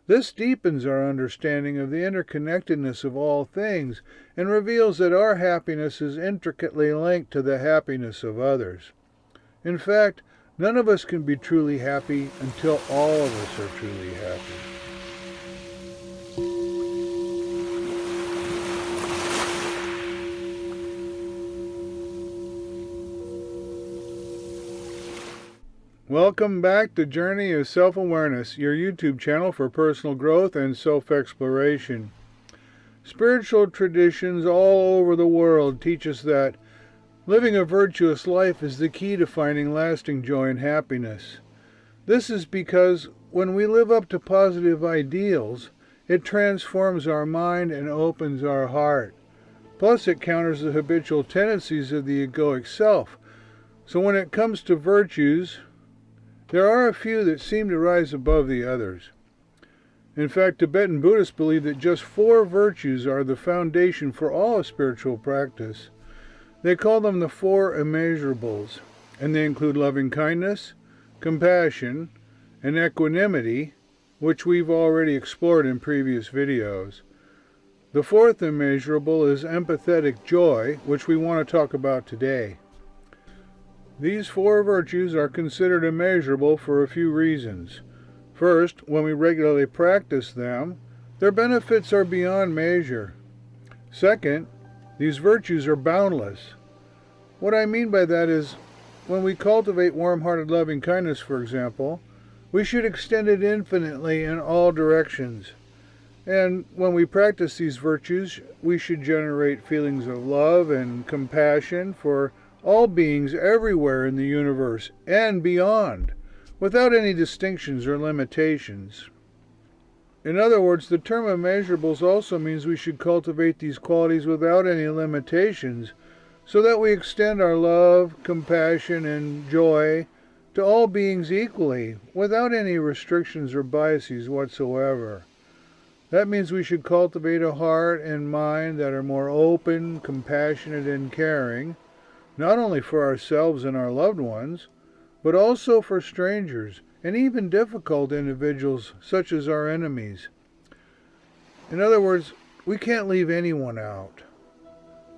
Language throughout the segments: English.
This deepens our understanding of the interconnectedness of all things and reveals that our happiness is intricately linked to the happiness of others. In fact, none of us can be truly happy until all of us are truly happy. Welcome back to Journey of Self-Awareness, your YouTube channel for personal growth and self-exploration. Spiritual traditions all over the world teach us that living a virtuous life is the key to finding lasting joy and happiness. This is because when we live up to positive ideals, it transforms our mind and opens our heart. Plus, it counters the habitual tendencies of the egoic self. So when it comes to virtues, there are a few that seem to rise above the others. In fact, Tibetan Buddhists believe that just 4 virtues are the foundation for all spiritual practice. They call them the 4 immeasurables, and they include loving kindness, compassion, and equanimity, which we've already explored in previous videos. The 4th immeasurable is empathetic joy, which we want to talk about today. These 4 virtues are considered immeasurable for a few reasons. First, when we regularly practice them, their benefits are beyond measure. Second, these virtues are boundless. What I mean by that is, when we cultivate warm-hearted loving kindness, for example, we should extend it infinitely in all directions. And when we practice these virtues, we should generate feelings of love and compassion for all beings everywhere in the universe and beyond, without any distinctions or limitations. In other words, the term immeasurables also means we should cultivate these qualities without any limitations, so that we extend our love, compassion, and joy to all beings equally, without any restrictions or biases whatsoever. That means we should cultivate a heart and mind that are more open, compassionate, and caring, not only for ourselves and our loved ones, but also for strangers and even difficult individuals such as our enemies. In other words, we can't leave anyone out.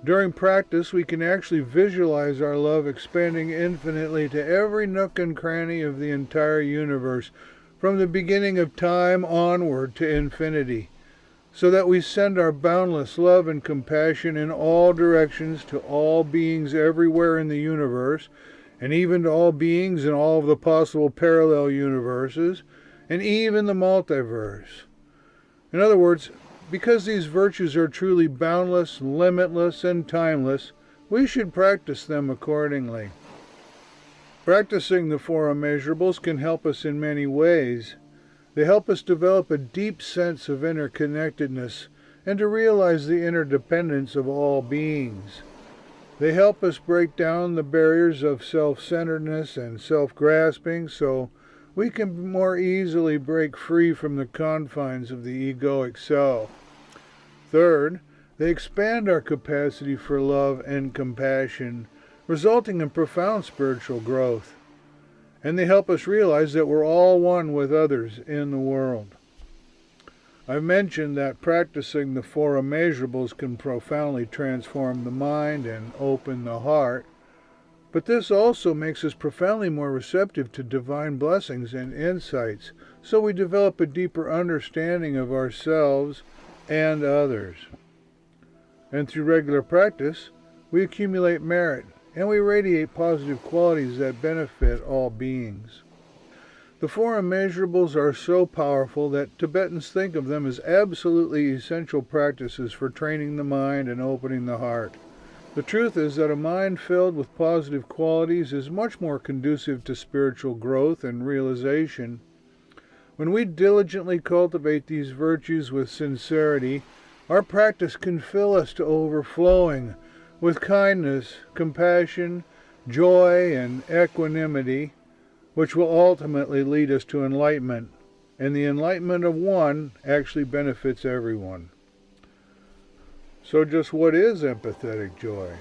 During practice, we can actually visualize our love expanding infinitely to every nook and cranny of the entire universe, from the beginning of time onward to infinity, so that we send our boundless love and compassion in all directions to all beings everywhere in the universe, and even to all beings in all of the possible parallel universes, and even the multiverse. In other words, because these virtues are truly boundless, limitless, and timeless, we should practice them accordingly. Practicing the 4 immeasurables can help us in many ways. They help us develop a deep sense of interconnectedness and to realize the interdependence of all beings. They help us break down the barriers of self-centeredness and self-grasping so we can more easily break free from the confines of the egoic self. Third, they expand our capacity for love and compassion, resulting in profound spiritual growth. And they help us realize that we're all one with others in the world. I've mentioned that practicing the 4 immeasurables can profoundly transform the mind and open the heart, but this also makes us profoundly more receptive to divine blessings and insights, so we develop a deeper understanding of ourselves and others. And through regular practice, we accumulate merit, and we radiate positive qualities that benefit all beings. The 4 immeasurables are so powerful that Tibetans think of them as absolutely essential practices for training the mind and opening the heart. The truth is that a mind filled with positive qualities is much more conducive to spiritual growth and realization. When we diligently cultivate these virtues with sincerity, our practice can fill us to overflowing with kindness, compassion, joy, and equanimity, which will ultimately lead us to enlightenment. And the enlightenment of one actually benefits everyone. So just what is empathetic joy?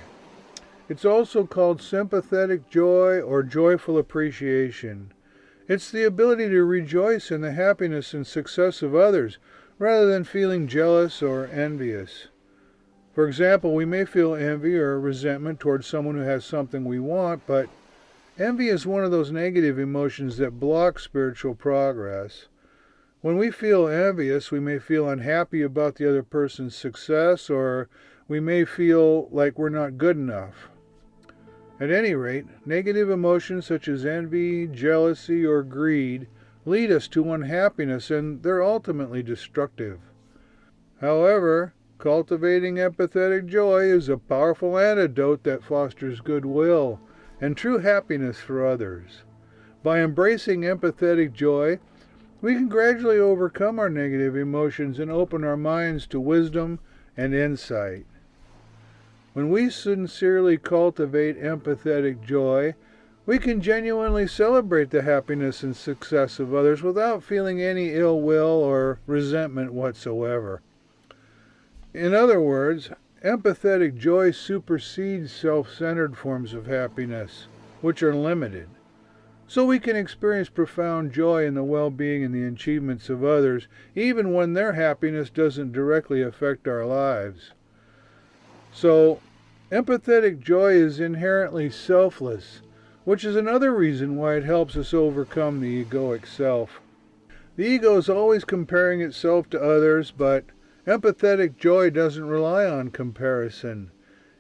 It's also called sympathetic joy or joyful appreciation. It's the ability to rejoice in the happiness and success of others, rather than feeling jealous or envious. For example, we may feel envy or resentment towards someone who has something we want, but envy is one of those negative emotions that block spiritual progress. When we feel envious, we may feel unhappy about the other person's success, or we may feel like we're not good enough. At any rate, negative emotions such as envy, jealousy, or greed lead us to unhappiness, and they're ultimately destructive. However, cultivating empathetic joy is a powerful antidote that fosters goodwill and true happiness for others. By embracing empathetic joy, we can gradually overcome our negative emotions and open our minds to wisdom and insight. When we sincerely cultivate empathetic joy, we can genuinely celebrate the happiness and success of others without feeling any ill will or resentment whatsoever. In other words, empathetic joy supersedes self-centered forms of happiness, which are limited. So we can experience profound joy in the well-being and the achievements of others, even when their happiness doesn't directly affect our lives. So, empathetic joy is inherently selfless, which is another reason why it helps us overcome the egoic self. The ego is always comparing itself to others, but empathetic joy doesn't rely on comparison.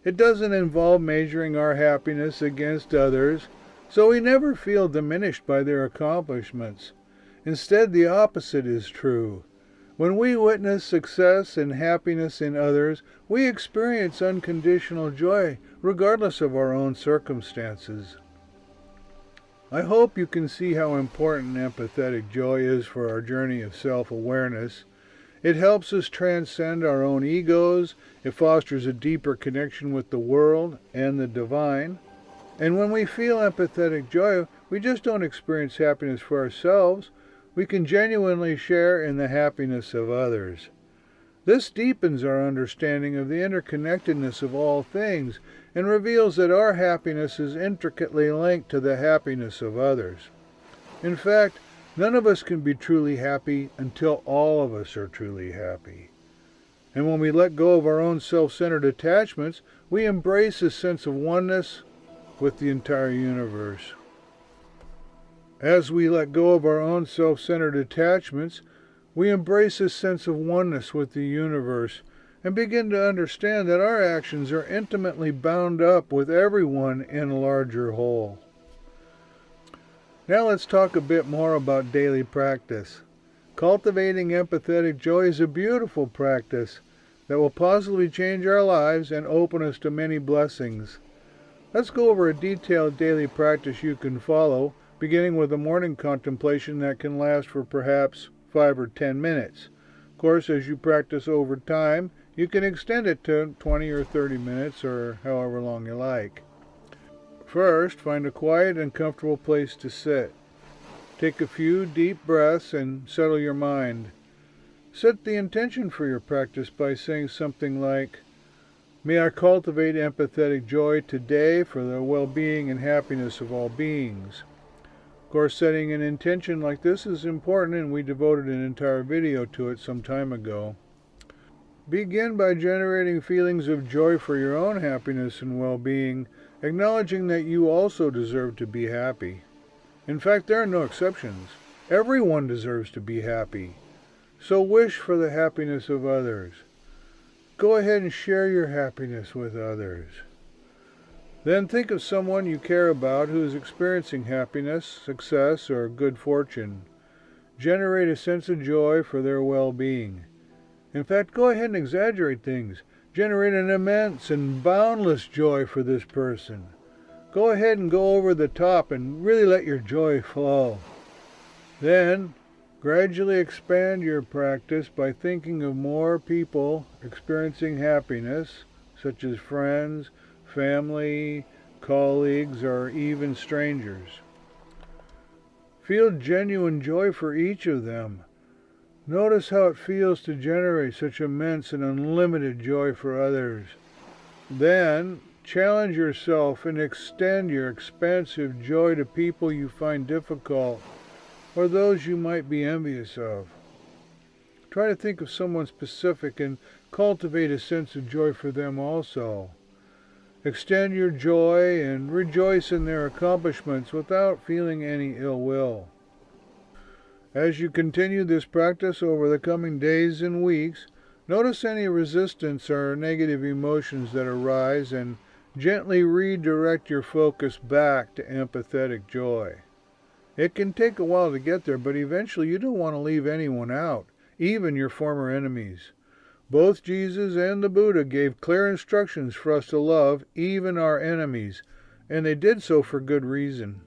It doesn't involve measuring our happiness against others, so we never feel diminished by their accomplishments. Instead, the opposite is true. When we witness success and happiness in others, we experience unconditional joy, regardless of our own circumstances. I hope you can see how important empathetic joy is for our journey of self-awareness. It helps us transcend our own egos, it fosters a deeper connection with the world and the divine. And when we feel empathetic joy, we just don't experience happiness for ourselves. We can genuinely share in the happiness of others. This deepens our understanding of the interconnectedness of all things and reveals that our happiness is intricately linked to the happiness of others. In fact, none of us can be truly happy until all of us are truly happy. And when we let go of our own self-centered attachments, we embrace a sense of oneness with the entire universe. As we let go of our own self-centered attachments, we embrace a sense of oneness with the universe and begin to understand that our actions are intimately bound up with everyone in a larger whole. Now let's talk a bit more about daily practice. Cultivating empathetic joy is a beautiful practice that will positively change our lives and open us to many blessings. Let's go over a detailed daily practice you can follow, beginning with a morning contemplation that can last for perhaps 5 or 10 minutes. Of course, as you practice over time, you can extend it to 20 or 30 minutes or however long you like. First, find a quiet and comfortable place to sit. Take a few deep breaths and settle your mind. Set the intention for your practice by saying something like, "May I cultivate empathetic joy today for the well-being and happiness of all beings." Of course, setting an intention like this is important, and we devoted an entire video to it some time ago. Begin by generating feelings of joy for your own happiness and well-being, acknowledging that you also deserve to be happy. In fact, there are no exceptions. Everyone deserves to be happy. So wish for the happiness of others. Go ahead and share your happiness with others. Then think of someone you care about who is experiencing happiness, success, or good fortune. Generate a sense of joy for their well-being. In fact, go ahead and exaggerate things. Generate an immense and boundless joy for this person. Go ahead and go over the top and really let your joy flow. Then, gradually expand your practice by thinking of more people experiencing happiness, such as friends, family, colleagues, or even strangers. Feel genuine joy for each of them. Notice how it feels to generate such immense and unlimited joy for others. Then, challenge yourself and extend your expansive joy to people you find difficult or those you might be envious of. Try to think of someone specific and cultivate a sense of joy for them also. Extend your joy and rejoice in their accomplishments without feeling any ill will. As you continue this practice over the coming days and weeks, notice any resistance or negative emotions that arise and gently redirect your focus back to empathetic joy. It can take a while to get there, but eventually you don't want to leave anyone out, even your former enemies. Both Jesus and the Buddha gave clear instructions for us to love even our enemies, and they did so for good reason.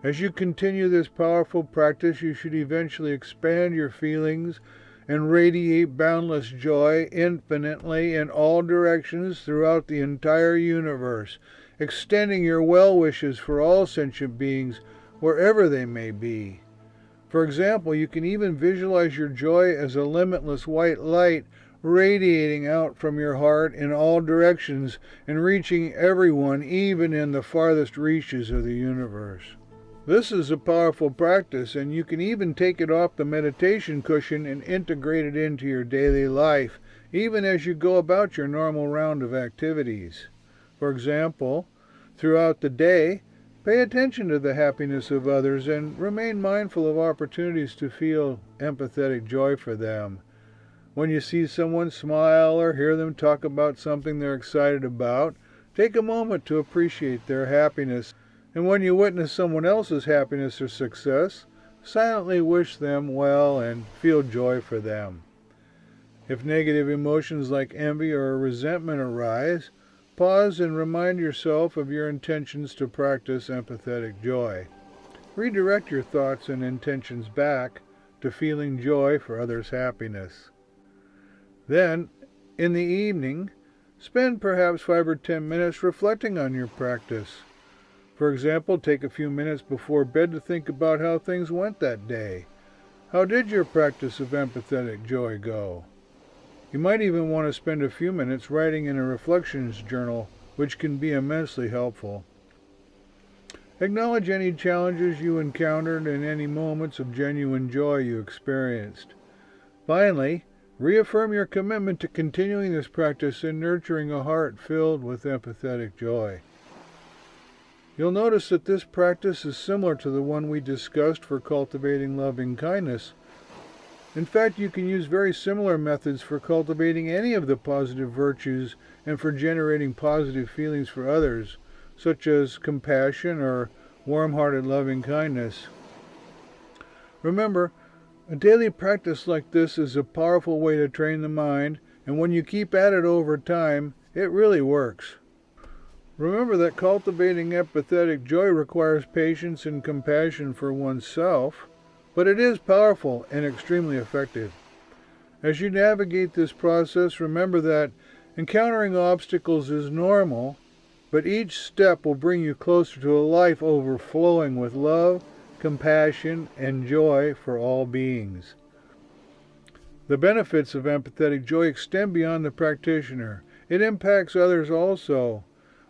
As you continue this powerful practice, you should eventually expand your feelings and radiate boundless joy infinitely in all directions throughout the entire universe, extending your well wishes for all sentient beings wherever they may be. For example, you can even visualize your joy as a limitless white light radiating out from your heart in all directions and reaching everyone, even in the farthest reaches of the universe. This is a powerful practice, and you can even take it off the meditation cushion and integrate it into your daily life, even as you go about your normal round of activities. For example, throughout the day, pay attention to the happiness of others and remain mindful of opportunities to feel empathetic joy for them. When you see someone smile or hear them talk about something they're excited about, take a moment to appreciate their happiness. And when you witness someone else's happiness or success, silently wish them well and feel joy for them. If negative emotions like envy or resentment arise, pause and remind yourself of your intentions to practice empathetic joy. Redirect your thoughts and intentions back to feeling joy for others' happiness. Then, in the evening, spend perhaps 5 or 10 minutes reflecting on your practice. For example, take a few minutes before bed to think about how things went that day. How did your practice of empathetic joy go? You might even want to spend a few minutes writing in a reflections journal, which can be immensely helpful. Acknowledge any challenges you encountered and any moments of genuine joy you experienced. Finally, reaffirm your commitment to continuing this practice and nurturing a heart filled with empathetic joy. You'll notice that this practice is similar to the one we discussed for cultivating loving kindness. In fact, you can use very similar methods for cultivating any of the positive virtues and for generating positive feelings for others, such as compassion or warm-hearted loving kindness. Remember, a daily practice like this is a powerful way to train the mind, and when you keep at it over time, it really works. Remember that cultivating empathetic joy requires patience and compassion for oneself, but it is powerful and extremely effective. As you navigate this process, remember that encountering obstacles is normal, but each step will bring you closer to a life overflowing with love, compassion, and joy for all beings. The benefits of empathetic joy extend beyond the practitioner. It impacts others also.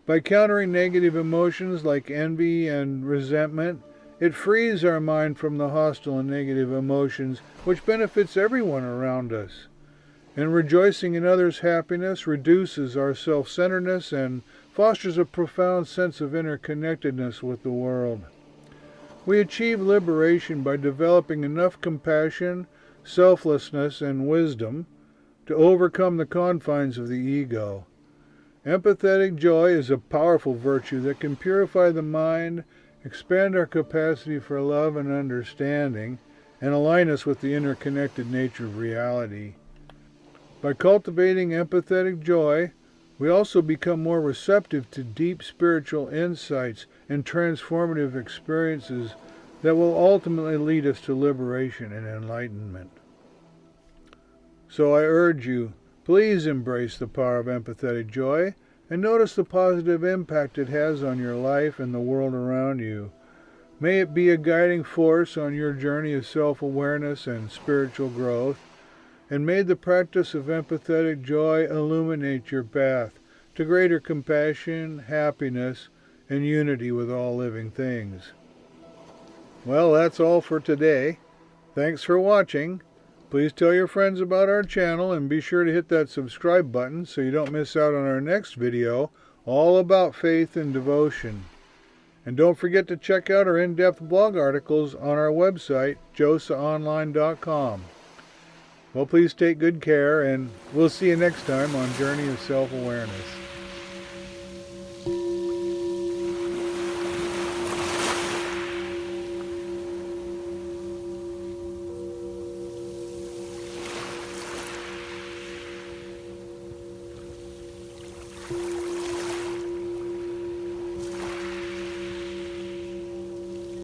By countering negative emotions like envy and resentment, it frees our mind from the hostile and negative emotions, which benefits everyone around us. And rejoicing in others' happiness reduces our self-centeredness and fosters a profound sense of interconnectedness with the world. We achieve liberation by developing enough compassion, selflessness, and wisdom to overcome the confines of the ego. Empathetic joy is a powerful virtue that can purify the mind, expand our capacity for love and understanding, and align us with the interconnected nature of reality. By cultivating empathetic joy, we also become more receptive to deep spiritual insights and transformative experiences that will ultimately lead us to liberation and enlightenment. So I urge you, please embrace the power of empathetic joy and notice the positive impact it has on your life and the world around you. May it be a guiding force on your journey of self-awareness and spiritual growth, and may the practice of empathetic joy illuminate your path to greater compassion, happiness, and unity with all living things. Well, that's all for today. Thanks for watching. Please tell your friends about our channel and be sure to hit that subscribe button so you don't miss out on our next video all about faith and devotion. And don't forget to check out our in-depth blog articles on our website, josaonline.com. Well, please take good care, and we'll see you next time on Journey of Self-Awareness.